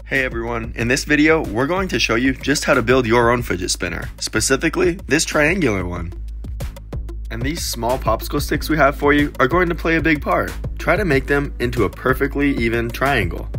Hey everyone, in this video, we're going to show you just how to build your own fidget spinner, specifically this triangular one. And these small popsicle sticks we have for you are going to play a big part. Try to make them into a perfectly even triangle.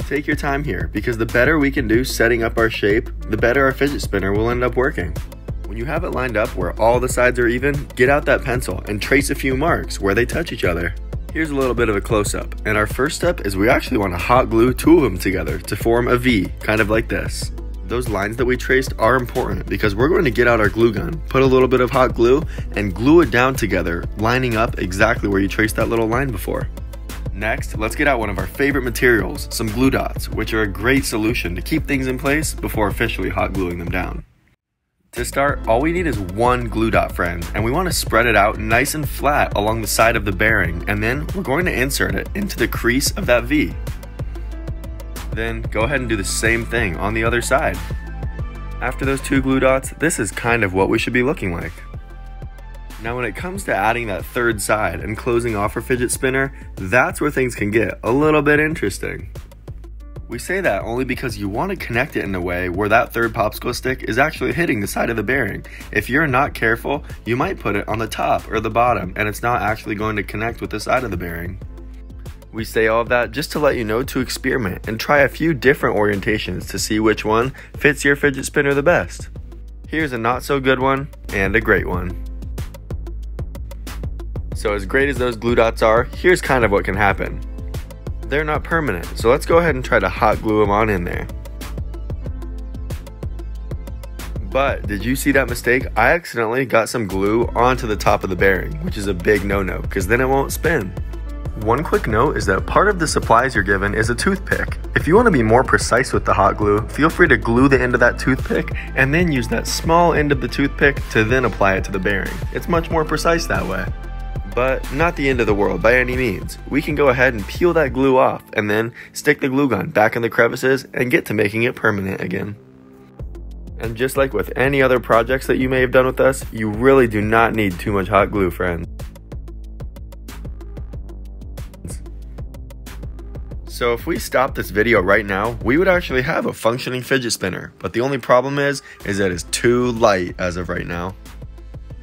Take your time here, because the better we can do setting up our shape, the better our fidget spinner will end up working. When you have it lined up where all the sides are even, get out that pencil and trace a few marks where they touch each other. Here's a little bit of a close-up, and our first step is we actually want to hot glue two of them together to form a V, kind of like this. Those lines that we traced are important because we're going to get out our glue gun, put a little bit of hot glue, and glue it down together, lining up exactly where you traced that little line before. Next, let's get out one of our favorite materials, some glue dots, which are a great solution to keep things in place before officially hot gluing them down. To start, all we need is one glue dot, friends, and we want to spread it out nice and flat along the side of the bearing, and then we're going to insert it into the crease of that V. Then go ahead and do the same thing on the other side. After those two glue dots, this is kind of what we should be looking like. Now when it comes to adding that third side and closing off our fidget spinner, that's where things can get a little bit interesting. We say that only because you want to connect it in a way where that third popsicle stick is actually hitting the side of the bearing. If you're not careful, you might put it on the top or the bottom and it's not actually going to connect with the side of the bearing. We say all of that just to let you know to experiment and try a few different orientations to see which one fits your fidget spinner the best. Here's a not so good one and a great one. So as great as those glue dots are, here's kind of what can happen. They're not permanent, so let's go ahead and try to hot glue them on in there. But did you see that mistake? I accidentally got some glue onto the top of the bearing, which is a big no-no, because then it won't spin. One quick note is that part of the supplies you're given is a toothpick. If you want to be more precise with the hot glue, feel free to glue the end of that toothpick and then use that small end of the toothpick to then apply it to the bearing. It's much more precise that way. But not the end of the world by any means. We can go ahead and peel that glue off and then stick the glue gun back in the crevices and get to making it permanent again. And just like with any other projects that you may have done with us, you really do not need too much hot glue, friends. So if we stop this video right now, we would actually have a functioning fidget spinner, but the only problem is that it's too light as of right now.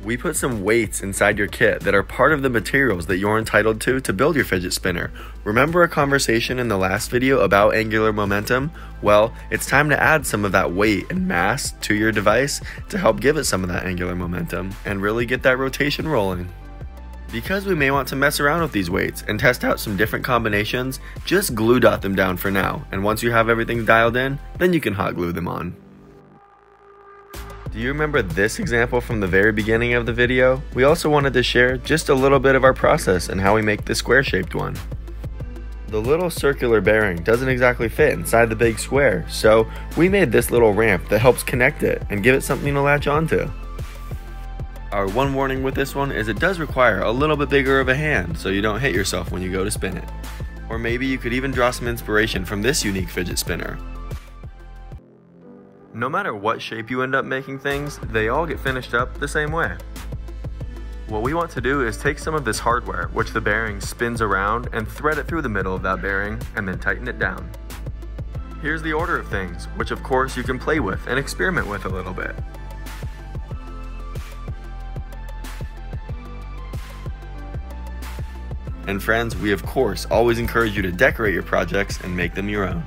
We put some weights inside your kit that are part of the materials that you're entitled to build your fidget spinner. Remember a conversation in the last video about angular momentum? Well, it's time to add some of that weight and mass to your device to help give it some of that angular momentum and really get that rotation rolling. Because we may want to mess around with these weights and test out some different combinations, just glue dot them down for now, and once you have everything dialed in, then you can hot glue them on. Do you remember this example from the very beginning of the video? We also wanted to share just a little bit of our process and how we make the square-shaped one. The little circular bearing doesn't exactly fit inside the big square, so we made this little ramp that helps connect it and give it something to latch onto. Our one warning with this one is it does require a little bit bigger of a hand so you don't hit yourself when you go to spin it. Or maybe you could even draw some inspiration from this unique fidget spinner. No matter what shape you end up making things, they all get finished up the same way. What we want to do is take some of this hardware, which the bearing spins around, and thread it through the middle of that bearing, and then tighten it down. Here's the order of things, which of course you can play with and experiment with a little bit. And friends, we of course always encourage you to decorate your projects and make them your own.